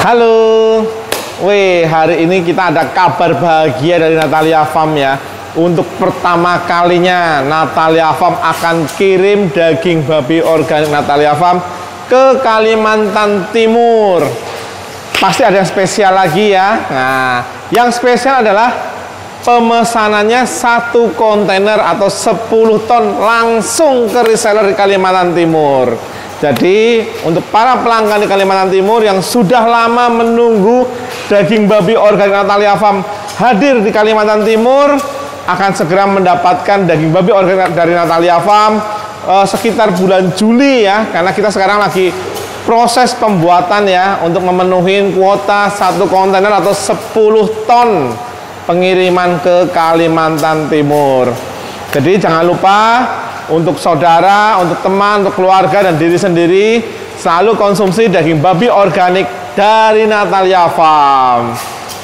Halo, hari ini kita ada kabar bahagia dari Natalia Farm ya. Untuk pertama kalinya Natalia Farm akan kirim daging babi organik Natalia Farm ke Kalimantan Timur. Pasti ada yang spesial lagi ya. Nah, yang spesial adalah pemesanannya 1 kontainer atau 10 ton langsung ke reseller di Kalimantan Timur. Jadi untuk para pelanggan di Kalimantan Timur yang sudah lama menunggu daging babi organik Natalia Farm hadir di Kalimantan Timur, akan segera mendapatkan daging babi organik dari Natalia Farm sekitar bulan Juli ya, karena kita sekarang lagi proses pembuatan ya untuk memenuhi kuota 1 kontainer atau 10 ton pengiriman ke Kalimantan Timur. Jadi jangan lupa untuk saudara, untuk teman, untuk keluarga dan diri sendiri selalu konsumsi daging babi organik dari Natalia Farm.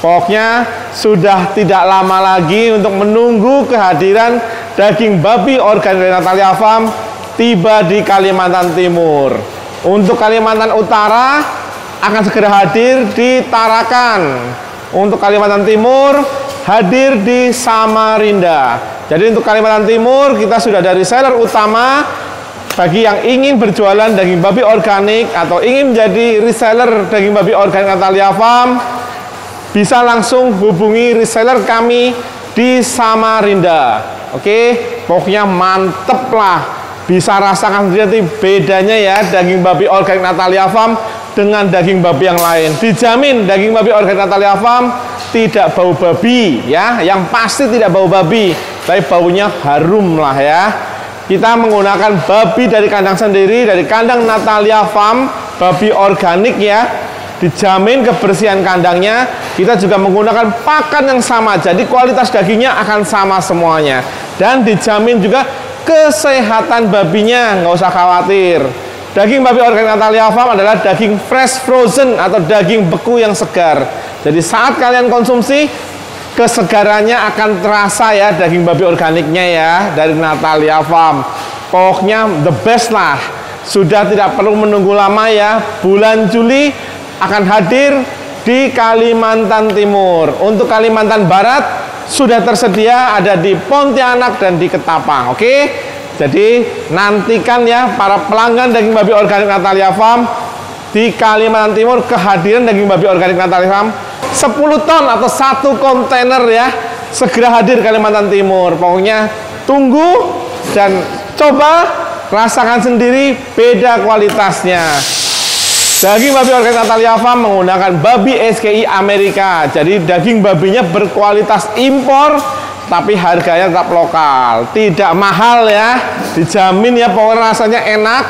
Pokoknya sudah tidak lama lagi untuk menunggu kehadiran daging babi organik dari Natalia Farm tiba di Kalimantan Timur. Untuk Kalimantan Utara akan segera hadir di Tarakan. Untuk Kalimantan Timur hadir di Samarinda. Jadi untuk Kalimantan Timur kita sudah dari reseller utama. Bagi yang ingin berjualan daging babi organik atau ingin menjadi reseller daging babi organik Natalia Farm, bisa langsung hubungi reseller kami di Samarinda. Oke, pokoknya mantep lah. Bisa rasakan sendiri bedanya ya daging babi organik Natalia Farm dengan daging babi yang lain. Dijamin daging babi organik Natalia Farm tidak bau babi ya, yang pasti tidak bau babi, tapi baunya harum lah ya. Kita menggunakan babi dari kandang sendiri, dari kandang Natalia Farm, babi organik ya. Dijamin kebersihan kandangnya. Kita juga menggunakan pakan yang sama, jadi kualitas dagingnya akan sama semuanya. Dan dijamin juga kesehatan babinya, nggak usah khawatir. Daging babi organik Natalia Farm adalah daging fresh frozen atau daging beku yang segar. Jadi saat kalian konsumsi, kesegarannya akan terasa ya daging babi organiknya ya dari Natalia Farm. Pokoknya the best lah. Sudah tidak perlu menunggu lama ya. Bulan Juli akan hadir di Kalimantan Timur. Untuk Kalimantan Barat sudah tersedia ada di Pontianak dan di Ketapang. Oke? Jadi nantikan ya para pelanggan daging babi organik Natalia Farm di Kalimantan Timur, kehadiran daging babi organik Natalia Farm 10 ton atau 1 kontainer ya, segera hadir Kalimantan Timur. Pokoknya tunggu dan coba rasakan sendiri beda kualitasnya. Daging babi organik Natalia Farm menggunakan babi SKI Amerika. Jadi daging babinya berkualitas impor tapi harganya tetap lokal, tidak mahal ya. Dijamin ya, pokoknya rasanya enak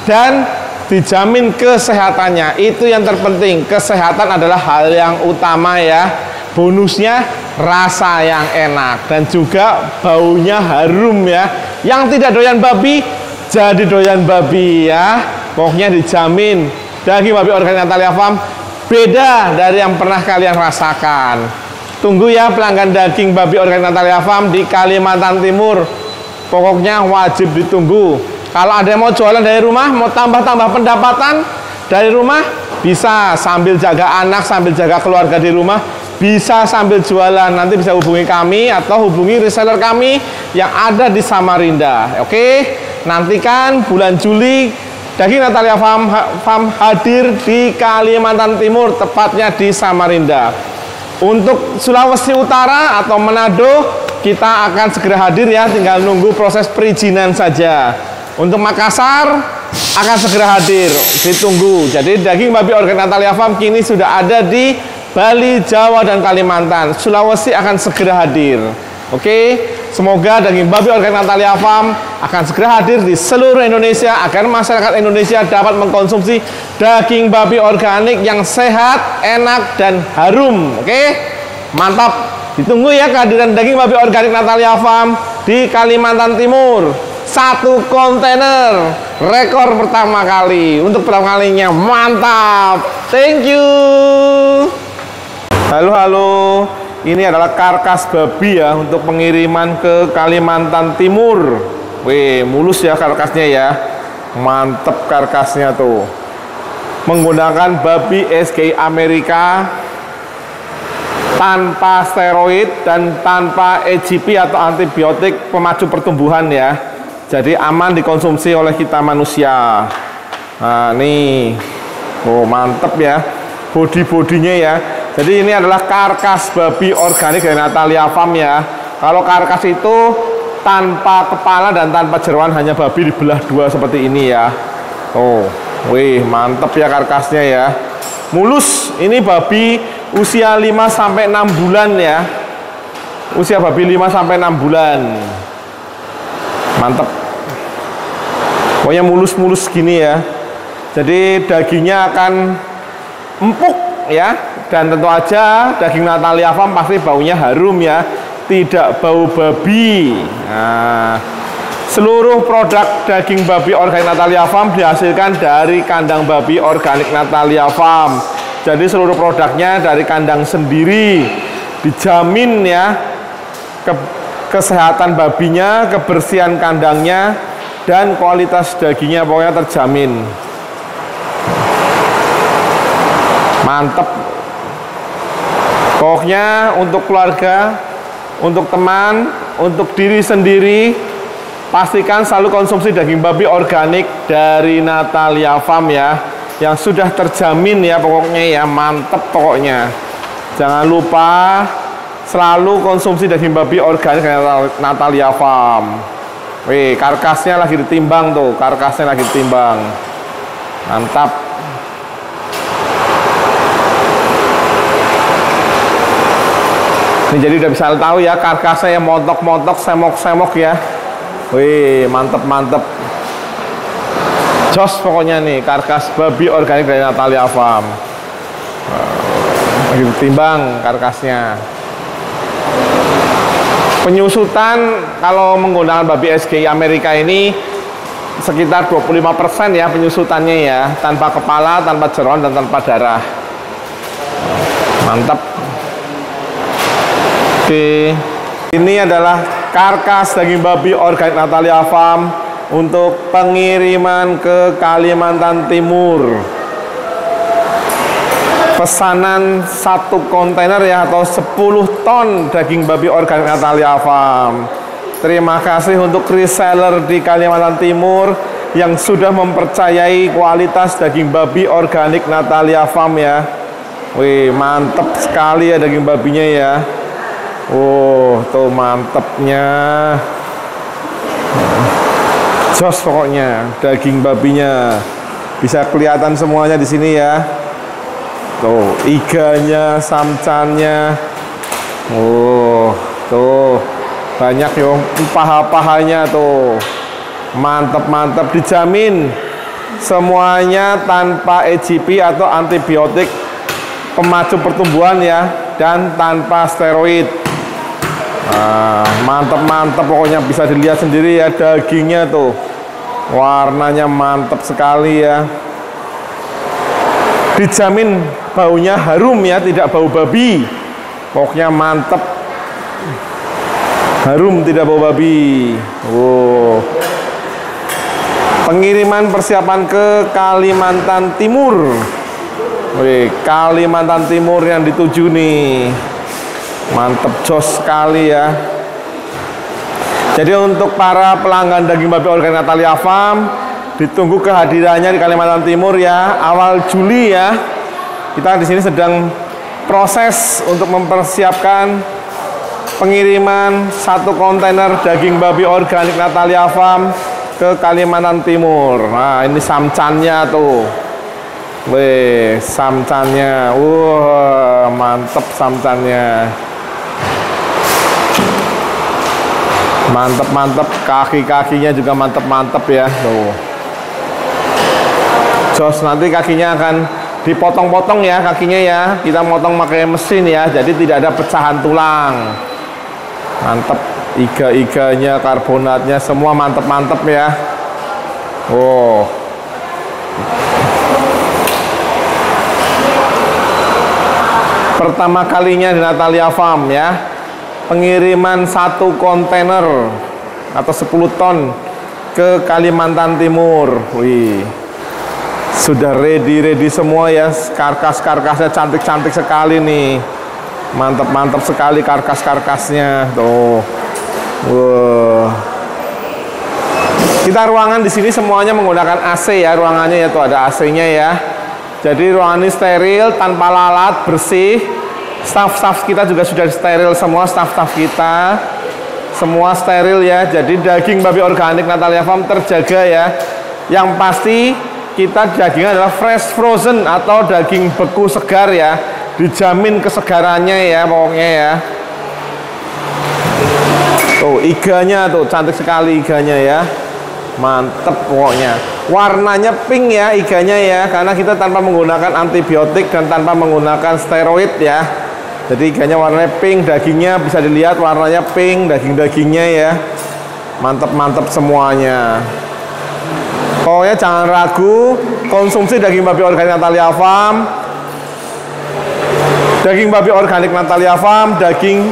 dan dijamin kesehatannya. Itu yang terpenting, kesehatan adalah hal yang utama ya. Bonusnya rasa yang enak dan juga baunya harum ya. Yang tidak doyan babi jadi doyan babi ya. Pokoknya dijamin daging babi organik Natalia Farm beda dari yang pernah kalian rasakan. Tunggu ya pelanggan daging babi organik Natalia Farm di Kalimantan Timur. Pokoknya wajib ditunggu. Kalau ada yang mau jualan dari rumah, mau tambah-tambah pendapatan dari rumah, bisa sambil jaga anak, sambil jaga keluarga di rumah, bisa sambil jualan. Nanti bisa hubungi kami atau hubungi reseller kami yang ada di Samarinda. Oke, nantikan bulan Juli daging Natalia Farm hadir di Kalimantan Timur, tepatnya di Samarinda. Untuk Sulawesi Utara atau Manado, kita akan segera hadir ya, tinggal nunggu proses perizinan saja. Untuk Makassar akan segera hadir, ditunggu. Jadi daging babi organik Natalia Farm kini sudah ada di Bali, Jawa, dan Kalimantan. Sulawesi akan segera hadir. Oke, semoga daging babi organik Natalia Farm akan segera hadir di seluruh Indonesia agar masyarakat Indonesia dapat mengkonsumsi daging babi organik yang sehat, enak, dan harum. Oke, mantap. Ditunggu ya kehadiran daging babi organik Natalia Farm di Kalimantan Timur. 1 kontainer, rekor pertama kali. Untuk pertama kalinya, mantap. Thank you. Halo. Ini adalah karkas babi ya untuk pengiriman ke Kalimantan Timur. Wih, mulus ya karkasnya ya. Mantep karkasnya tuh. menggunakan babi SGI Amerika tanpa steroid dan tanpa EGP atau antibiotik pemacu pertumbuhan ya. Jadi aman dikonsumsi oleh kita manusia. Nah nih, oh mantep ya, body-bodinya ya. Jadi ini adalah karkas babi organik dari Natalia Farm ya. Kalau karkas itu tanpa kepala dan tanpa jeroan, hanya babi dibelah dua seperti ini ya. Oh, wih mantep ya karkasnya ya. Mulus, ini babi usia 5-6 bulan ya. Usia babi 5-6 bulan. Mantep. Pokoknya mulus-mulus gini ya. Jadi dagingnya akan empuk ya. Dan tentu aja daging Natalia Farm pasti baunya harum ya. Tidak bau babi. Nah, seluruh produk daging babi organik Natalia Farm dihasilkan dari kandang babi organik Natalia Farm. Jadi seluruh produknya dari kandang sendiri, dijamin ya kesehatan babinya, kebersihan kandangnya, dan kualitas dagingnya pokoknya terjamin. Mantep. Pokoknya untuk keluarga, untuk teman, untuk diri sendiri, pastikan selalu konsumsi daging babi organik dari Natalia Farm ya, yang sudah terjamin ya pokoknya ya, mantep pokoknya. Jangan lupa selalu konsumsi daging babi organik dari Natalia Farm. Wih, karkasnya lagi ditimbang tuh, karkasnya lagi ditimbang. Mantap. Ini jadi udah bisa tahu ya, karkasnya yang montok-montok, semok-semok ya. Wih, mantep-mantep. Jos pokoknya nih, karkas babi organik dari Natalia Farm. Lagi ditimbang karkasnya. Penyusutan kalau menggunakan babi SGI Amerika ini sekitar 25% ya penyusutannya ya, tanpa kepala, tanpa jeroan, dan tanpa darah. Mantap. Oke, ini adalah karkas daging babi organik Natalia Farm untuk pengiriman ke Kalimantan Timur. Pesanan 1 kontainer ya, atau 10 ton daging babi organik Natalia Farm. Terima kasih untuk reseller di Kalimantan Timur yang sudah mempercayai kualitas daging babi organik Natalia Farm ya. Wih, mantep sekali ya daging babinya ya. Oh, tuh mantepnya. Jos pokoknya daging babinya. Bisa kelihatan semuanya di sini ya. Tuh, iganya, samcannya. Oh, tuh. Banyak yo paha-pahanya tuh. Mantep-mantep, dijamin semuanya tanpa EGP atau antibiotik pemacu pertumbuhan ya, dan tanpa steroid. Mantep-mantep pokoknya, bisa dilihat sendiri ya dagingnya tuh, warnanya mantep sekali ya. Dijamin baunya harum ya, tidak bau babi. Pokoknya mantep, harum tidak bau babi. Wow. Pengiriman persiapan ke Kalimantan Timur. Wih, Kalimantan Timur yang dituju nih. Mantep, jos sekali ya. Jadi untuk para pelanggan daging babi organik Natalia Farm, ditunggu kehadirannya di Kalimantan Timur ya, awal Juli ya. Kita di sini sedang proses untuk mempersiapkan pengiriman 1 kontainer daging babi organik Natalia Farm ke Kalimantan Timur. Nah, ini samcannya tuh. Wih, samcannya. Wah, mantep samcannya. Mantep-mantep, kaki-kakinya juga mantep-mantep ya. Tuh. Jos, nanti kakinya akan dipotong-potong ya kakinya ya. Kita motong pakai mesin ya, jadi tidak ada pecahan tulang. Mantep, iga-iganya, karbonatnya semua mantep-mantep ya. Oh. Pertama kalinya di Natalia Farm ya, pengiriman 1 kontainer atau 10 ton ke Kalimantan Timur. Wih, Sudah ready semua ya. Karkas-karkasnya cantik-cantik sekali nih. Mantap sekali karkas-karkasnya tuh. Wow. Kita ruangan di sini semuanya menggunakan AC ya, ruangannya ya, tuh ada AC-nya ya. Jadi ruangan ini steril, tanpa lalat, bersih. Staff-staff kita juga sudah steril semua, staff-staff kita semua steril ya. Jadi daging babi organik Natalia Farm terjaga ya. Yang pasti kita dagingnya adalah fresh frozen atau daging beku segar ya. Dijamin kesegarannya ya pokoknya ya. Tuh iganya tuh cantik sekali iganya ya. Mantep pokoknya. Warnanya pink ya iganya ya, karena kita tanpa menggunakan antibiotik dan tanpa menggunakan steroid ya. Jadi iganya warnanya pink, dagingnya bisa dilihat warnanya pink, daging-dagingnya ya. Mantep semuanya. Pokoknya jangan ragu konsumsi daging babi organik Natalia Farm. Daging babi organik Natalia Farm, daging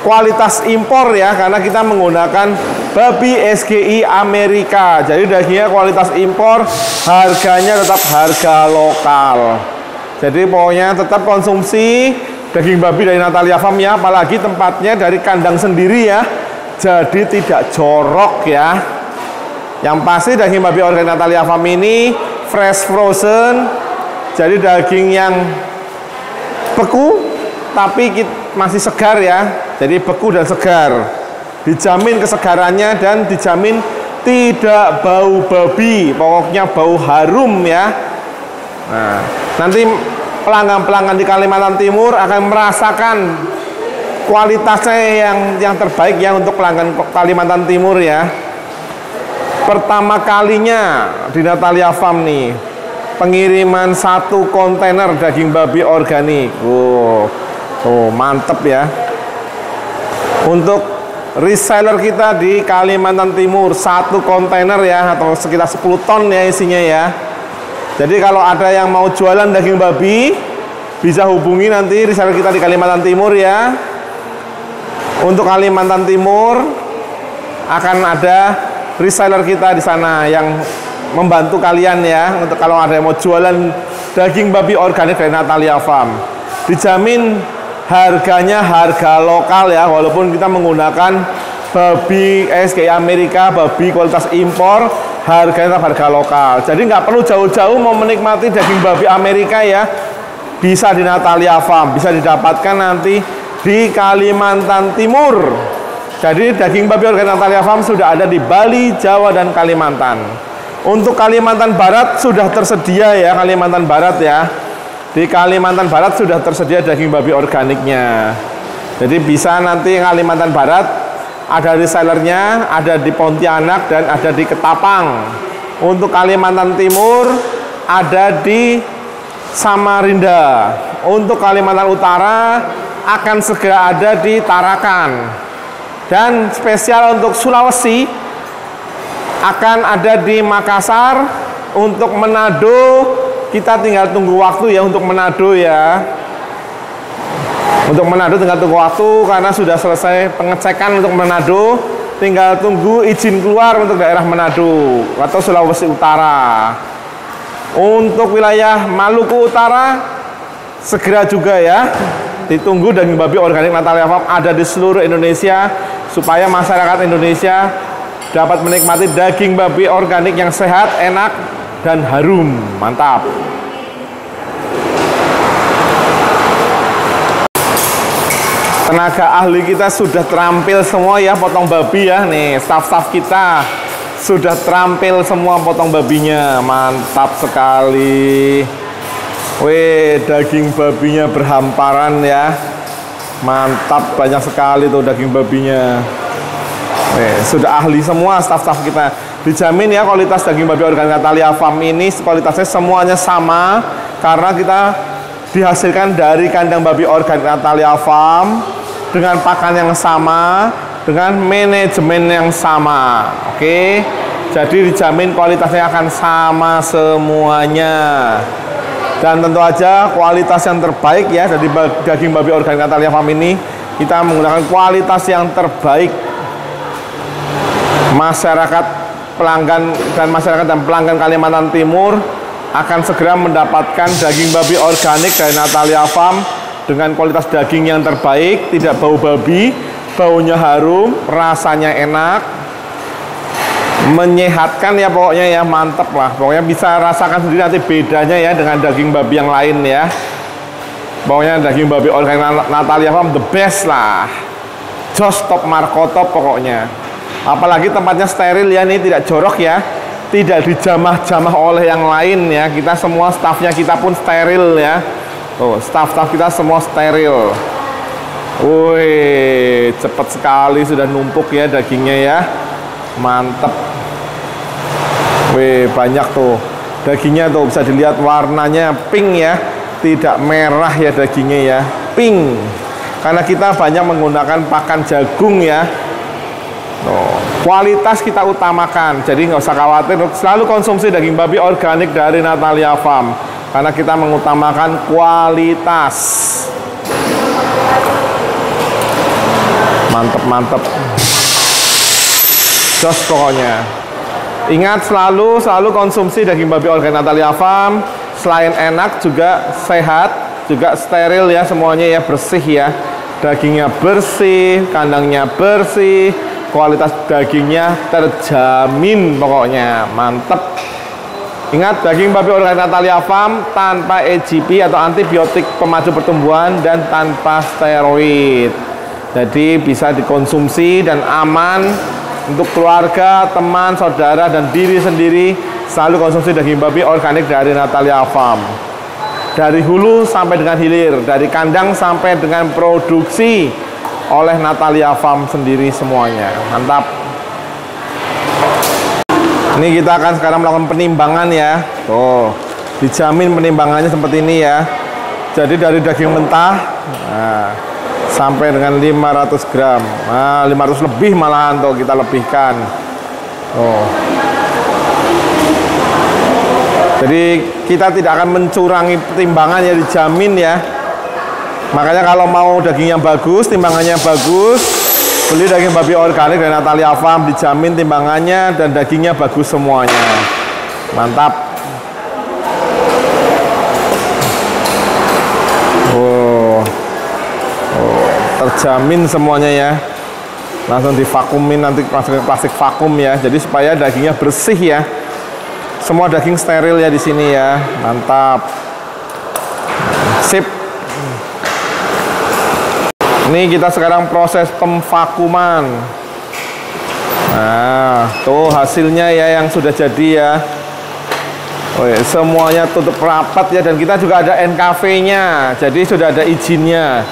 kualitas impor ya, karena kita menggunakan babi SGI Amerika. Jadi dagingnya kualitas impor, harganya tetap harga lokal. Jadi pokoknya tetap konsumsi daging babi dari Natalia Farm ya, apalagi tempatnya dari kandang sendiri ya. Jadi tidak jorok ya. Yang pasti daging babi organik Natalia Farm ini fresh frozen. Jadi daging yang beku tapi masih segar ya. Jadi beku dan segar. Dijamin kesegarannya dan dijamin tidak bau babi. Pokoknya bau harum ya. Nah, nanti pelanggan-pelanggan di Kalimantan Timur akan merasakan kualitasnya yang terbaik ya untuk pelanggan Kalimantan Timur ya. Pertama kalinya di Natalia Farm nih pengiriman 1 kontainer daging babi organik. Tuh mantep ya. Untuk reseller kita di Kalimantan Timur 1 kontainer ya, atau sekitar 10 ton ya isinya ya. Jadi kalau ada yang mau jualan daging babi bisa hubungi nanti reseller kita di Kalimantan Timur ya. Untuk Kalimantan Timur akan ada reseller kita di sana yang membantu kalian ya, untuk kalau ada yang mau jualan daging babi organik dari Natalia Farm. Dijamin harganya harga lokal ya, walaupun kita menggunakan babi SGI Amerika, babi kualitas impor, harganya tetap harga lokal. Jadi nggak perlu jauh-jauh mau menikmati daging babi Amerika ya, bisa di Natalia Farm, bisa didapatkan nanti di Kalimantan Timur. Jadi daging babi organik Natalia Farm sudah ada di Bali, Jawa, dan Kalimantan. Untuk Kalimantan Barat sudah tersedia ya, Kalimantan Barat ya. Di Kalimantan Barat sudah tersedia daging babi organiknya. Jadi bisa nanti Kalimantan Barat ada resellernya, ada di Pontianak dan ada di Ketapang. Untuk Kalimantan Timur ada di Samarinda. Untuk Kalimantan Utara akan segera ada di Tarakan. Dan spesial untuk Sulawesi akan ada di Makassar. Untuk Manado kita tinggal tunggu waktu ya, untuk Manado ya. Untuk Manado tinggal tunggu waktu karena sudah selesai pengecekan untuk Manado. Tinggal tunggu izin keluar untuk daerah Manado atau Sulawesi Utara. Untuk wilayah Maluku Utara segera juga ya. Ditunggu daging babi organik Natalia Farm ada di seluruh Indonesia, supaya masyarakat Indonesia dapat menikmati daging babi organik yang sehat, enak, dan harum. Mantap. Tenaga ahli kita sudah terampil semua ya, potong babi ya. Nih, staff-staff kita sudah terampil semua potong babinya. Mantap sekali. Wih, daging babinya berhamparan ya. Mantap, banyak sekali tuh daging babinya. Sudah ahli semua staff-staff kita. Dijamin ya kualitas daging babi organik Natalia Farm ini kualitasnya semuanya sama, karena kita dihasilkan dari kandang babi organik Natalia Farm dengan pakan yang sama, dengan manajemen yang sama. Oke, jadi dijamin kualitasnya akan sama semuanya. Dan tentu aja kualitas yang terbaik ya dari daging babi organik Natalia Farm ini, kita menggunakan kualitas yang terbaik. Masyarakat pelanggan dan pelanggan Kalimantan Timur akan segera mendapatkan daging babi organik dari Natalia Farm dengan kualitas daging yang terbaik, tidak bau babi, baunya harum, rasanya enak, menyehatkan ya pokoknya ya, mantep lah. Pokoknya bisa rasakan sendiri nanti bedanya ya dengan daging babi yang lain ya. Pokoknya daging babi organik Natalia Farm the best lah. Jos top markotop pokoknya. Apalagi tempatnya steril ya, ini tidak jorok ya. Tidak dijamah-jamah oleh yang lain ya. Kita semua staffnya kita pun steril ya. Tuh, staff-staff kita semua steril. Wih, cepet sekali sudah numpuk ya dagingnya ya. Mantep. Wih, banyak tuh dagingnya tuh, bisa dilihat warnanya pink ya, tidak merah ya dagingnya ya, pink. Karena kita banyak menggunakan pakan jagung ya. Tuh, kualitas kita utamakan, jadi nggak usah khawatir, selalu konsumsi daging babi organik dari Natalia Farm karena kita mengutamakan kualitas. Mantep. Jos pokoknya. Ingat selalu konsumsi daging babi organik Natalia Farm. Selain enak juga sehat, juga steril ya, semuanya ya, bersih ya. Dagingnya bersih, kandangnya bersih, kualitas dagingnya terjamin pokoknya. Mantep. Ingat, daging babi organik Natalia Farm tanpa EGP atau antibiotik pemaju pertumbuhan dan tanpa steroid. Jadi bisa dikonsumsi dan aman untuk keluarga, teman, saudara, dan diri sendiri. Selalu konsumsi daging babi organik dari Natalia Farm. Dari hulu sampai dengan hilir, dari kandang sampai dengan produksi oleh Natalia Farm sendiri semuanya. Mantap. Ini kita akan sekarang melakukan penimbangan ya. Tuh, dijamin penimbangannya seperti ini ya. Jadi dari daging mentah, nah, sampai dengan 500 gram. Nah, 500 lebih malahan tuh kita lebihkan. Oh. Jadi kita tidak akan mencurangi timbangan ya, dijamin ya. Makanya kalau mau daging yang bagus, timbangannya bagus, beli daging babi organik dari Natalia Farm, dijamin timbangannya dan dagingnya bagus semuanya. Mantap. Terjamin semuanya ya. Langsung divakumin, nanti masuk ke plastik vakum ya. Jadi supaya dagingnya bersih ya. Semua daging steril ya di sini ya. Mantap. Sip. Ini kita sekarang proses pemvakuman. Nah, tuh hasilnya ya yang sudah jadi ya. Oh ya, semuanya tutup rapat ya, dan kita juga ada NKV-nya. Jadi sudah ada izinnya.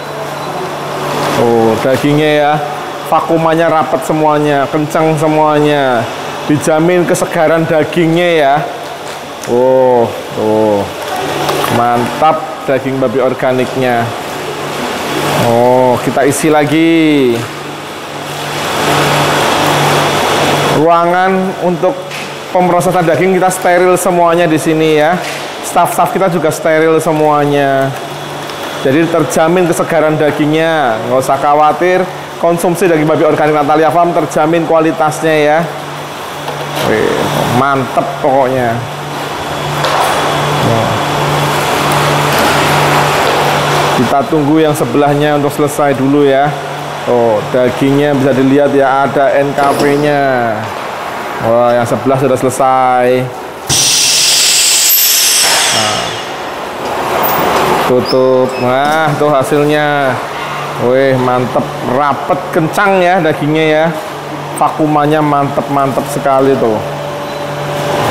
Oh, dagingnya ya, vakumannya rapat semuanya, kencang semuanya, dijamin kesegaran dagingnya ya. Oh, tuh, mantap daging babi organiknya. Oh, kita isi lagi. Ruangan untuk pemrosesan daging kita steril semuanya di sini ya. Staff-staff kita juga steril semuanya. Jadi terjamin kesegaran dagingnya, nggak usah khawatir. Konsumsi daging babi organik Natalia Farm terjamin kualitasnya ya. Wih, mantep pokoknya. Kita tunggu yang sebelahnya untuk selesai dulu ya. Oh, dagingnya bisa dilihat ya, ada NKV-nya. Wah, yang sebelah sudah selesai. Tutup. Nah, tuh hasilnya. Wih, mantep, rapet, kencang ya dagingnya ya. Vakumannya mantep sekali tuh.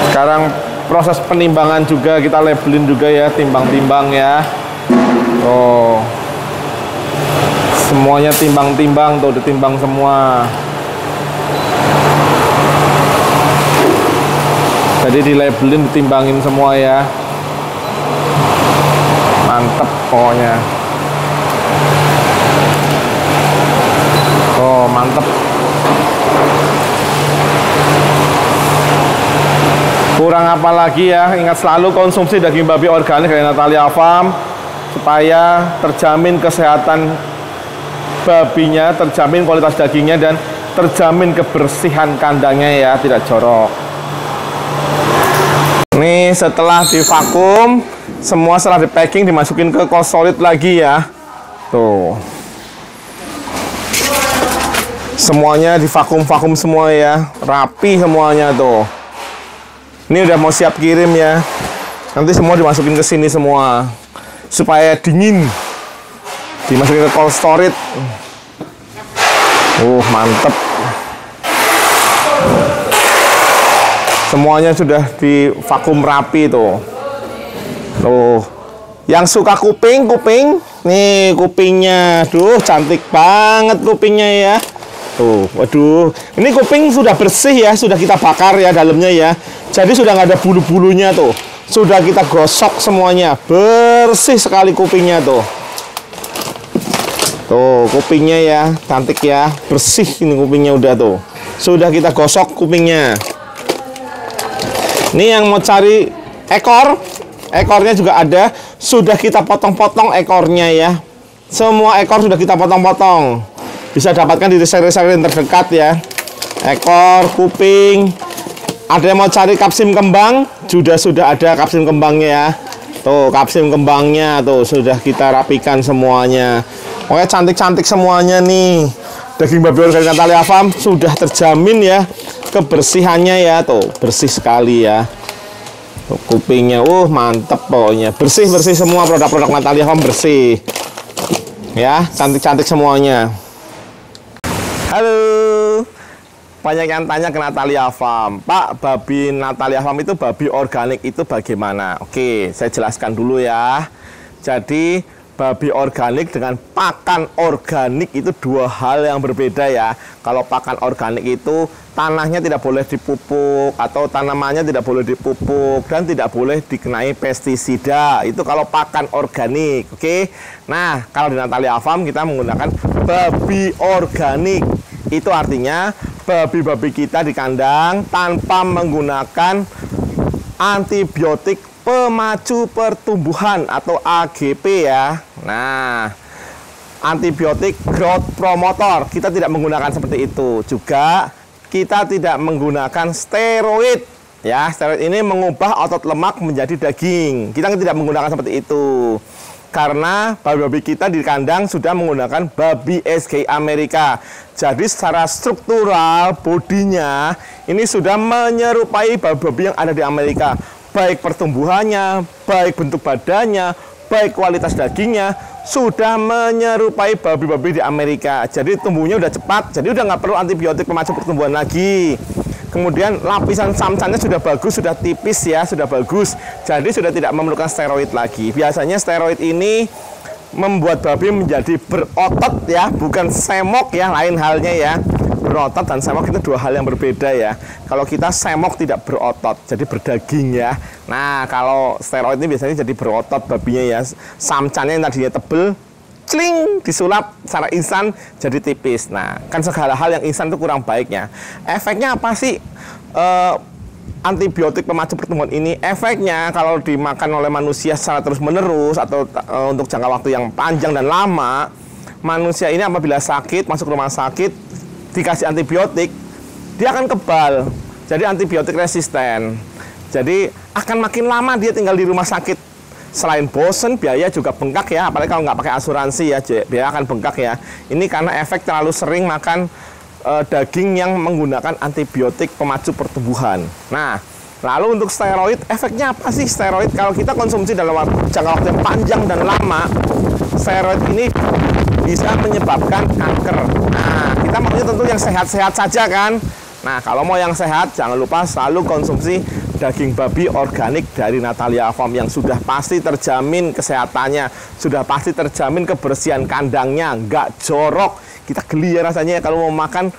Sekarang proses penimbangan juga, kita labelin juga ya, timbang-timbang ya. Oh, semuanya timbang-timbang tuh, ditimbang semua. Jadi di labelin, ditimbangin semua ya. Mantep pokoknya. Oh, mantep. Kurang apa lagi ya? Ingat selalu konsumsi daging babi organik dari Natalia Farm supaya terjamin kesehatan babinya, terjamin kualitas dagingnya, dan terjamin kebersihan kandangnya ya, tidak jorok. Nih setelah divakum, semua setelah di packing dimasukin ke cold storage lagi ya. Tuh. Semuanya divakum semua ya, rapi semuanya tuh. Ini udah mau siap kirim ya. Nanti semua dimasukin ke sini semua supaya dingin. Dimasukin ke cold storage. Mantep. Semuanya sudah divakum rapi tuh. Yang suka kuping, nih kupingnya. Duh, cantik banget kupingnya ya. Tuh, waduh. Ini kuping sudah bersih ya, sudah kita bakar ya dalamnya ya. Jadi sudah nggak ada bulu-bulunya tuh. Sudah kita gosok semuanya. Bersih sekali kupingnya tuh. Tuh, kupingnya ya, cantik ya. Bersih ini kupingnya udah tuh. Sudah kita gosok kupingnya. Ini yang mau cari ekor, ekornya juga ada. Sudah kita potong-potong ekornya ya. Semua ekor sudah kita potong-potong. Bisa dapatkan di reseller-reseller terdekat ya. Ekor, kuping. Ada yang mau cari kapsim kembang, sudah ada kapsim kembangnya ya. Tuh, kapsim kembangnya tuh sudah kita rapikan semuanya. Pokoknya cantik-cantik semuanya nih. Daging babi organik Natalia Farm sudah terjamin ya kebersihannya ya, tuh bersih sekali ya. Tuh, kupingnya mantep pokoknya, bersih semua produk-produk Natalia Farm bersih ya, cantik-cantik semuanya. Halo, banyak yang tanya ke Natalia Farm, Pak, babi Natalia Farm itu babi organik itu bagaimana? Oke, saya jelaskan dulu ya. Jadi babi organik dengan pakan organik itu dua hal yang berbeda ya. Kalau pakan organik itu tanahnya tidak boleh dipupuk atau tanamannya tidak boleh dipupuk dan tidak boleh dikenai pestisida. Itu kalau pakan organik, oke? Nah, kalau di Natalia Farm kita menggunakan babi organik. Itu artinya babi-babi kita di kandang tanpa menggunakan antibiotik pemacu pertumbuhan atau AGP ya. Nah, antibiotik growth promotor kita tidak menggunakan seperti itu. Juga kita tidak menggunakan steroid ya. Steroid ini mengubah otot lemak menjadi daging. Kita tidak menggunakan seperti itu. Karena babi-babi kita di kandang sudah menggunakan babi SGI Amerika. Jadi secara struktural bodinya ini sudah menyerupai babi-babi yang ada di Amerika. Baik pertumbuhannya, baik bentuk badannya, baik kualitas dagingnya, sudah menyerupai babi-babi di Amerika. Jadi tumbuhnya udah cepat, jadi udah nggak perlu antibiotik pemacu pertumbuhan lagi. Kemudian lapisan samcannya sudah bagus, sudah tipis ya, sudah bagus. Jadi sudah tidak memerlukan steroid lagi. Biasanya steroid ini membuat babi menjadi berotot ya, bukan semok ya, lain halnya ya. Berotot dan semok itu dua hal yang berbeda ya. Kalau kita semok tidak berotot, jadi berdaging ya. Nah, kalau steroid ini biasanya jadi berotot babinya ya. Samcannya yang tadinya tebel, cling, disulap secara instan jadi tipis. Nah, kan segala hal yang instan itu kurang baiknya. Efeknya apa sih? Antibiotik pemacu pertumbuhan ini efeknya kalau dimakan oleh manusia secara terus-menerus atau untuk jangka waktu yang panjang dan lama, manusia ini apabila sakit, masuk rumah sakit, dikasih antibiotik, dia akan kebal. Jadi antibiotik resisten. Jadi akan makin lama dia tinggal di rumah sakit. Selain bosen, biaya juga bengkak ya. Apalagi kalau nggak pakai asuransi ya, biaya akan bengkak ya. Ini karena efek terlalu sering makan daging yang menggunakan antibiotik pemacu pertumbuhan. Nah, lalu untuk steroid, efeknya apa sih steroid? Kalau kita konsumsi dalam jangka waktu yang panjang dan lama, steroid ini bisa menyebabkan kanker. Nah, kita maunya tentu yang sehat-sehat saja kan. Nah, kalau mau yang sehat, jangan lupa selalu konsumsi daging babi organik dari Natalia Farm yang sudah pasti terjamin kesehatannya, sudah pasti terjamin kebersihan kandangnya, nggak jorok. Kita geli ya rasanya kalau mau makan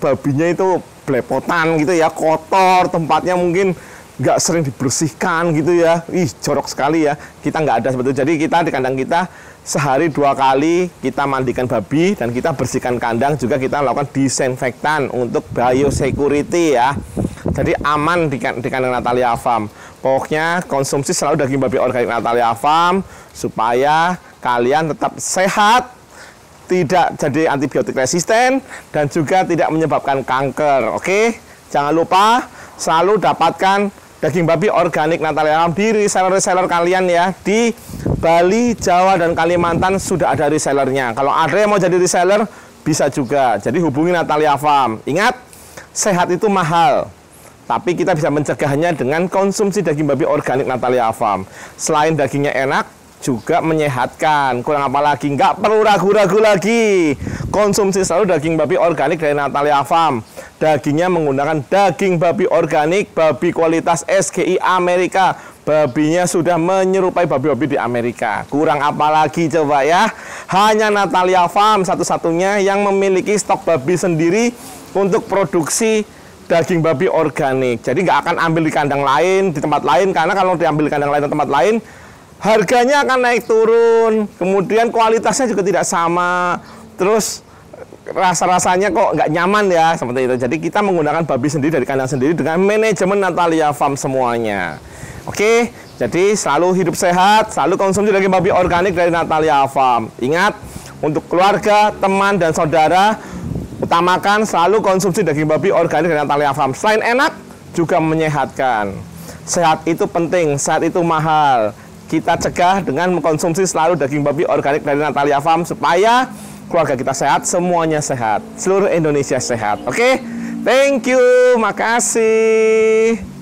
babinya itu belepotan gitu ya, kotor, tempatnya mungkin nggak sering dibersihkan gitu ya. Ih, jorok sekali ya. Kita nggak ada seperti itu. Jadi kita di kandang kita sehari 2 kali kita mandikan babi dan kita bersihkan kandang, juga kita lakukan disinfektan untuk biosecurity ya. Jadi aman di kandang Natalia Farm. Pokoknya konsumsi selalu daging babi organik Natalia Farm supaya kalian tetap sehat, tidak jadi antibiotik resisten, dan juga tidak menyebabkan kanker. Oke, jangan lupa selalu dapatkan daging babi organik Natalia Farm di reseller-reseller kalian ya. Di Bali, Jawa, dan Kalimantan sudah ada resellernya. Kalau ada yang mau jadi reseller, bisa juga. Jadi hubungi Natalia Farm. Ingat, sehat itu mahal, tapi kita bisa mencegahnya dengan konsumsi daging babi organik Natalia Farm. Selain dagingnya enak, juga menyehatkan. Kurang apa lagi? Nggak perlu ragu-ragu lagi. Konsumsi selalu daging babi organik dari Natalia Farm. Dagingnya menggunakan daging babi organik, babi kualitas SGI Amerika. Babinya sudah menyerupai babi-babi di Amerika. Kurang apa lagi coba ya? Hanya Natalia Farm satu-satunya yang memiliki stok babi sendiri untuk produksi daging babi organik. Jadi nggak akan ambil di kandang lain, di tempat lain, karena kalau diambil di kandang lain atau tempat lain, harganya akan naik turun. Kemudian kualitasnya juga tidak sama. Terus rasa-rasanya kok nggak nyaman ya, seperti itu. Jadi kita menggunakan babi sendiri dari kandang sendiri dengan manajemen Natalia Farm semuanya. Oke, jadi selalu hidup sehat, selalu konsumsi daging babi organik dari Natalia Farm. Ingat, untuk keluarga, teman, dan saudara, utamakan selalu konsumsi daging babi organik dari Natalia Farm. Selain enak, juga menyehatkan. Sehat itu penting, sehat itu mahal. Kita cegah dengan mengkonsumsi selalu daging babi organik dari Natalia Farm supaya keluarga kita sehat, semuanya sehat, seluruh Indonesia sehat. Oke, thank you, makasih.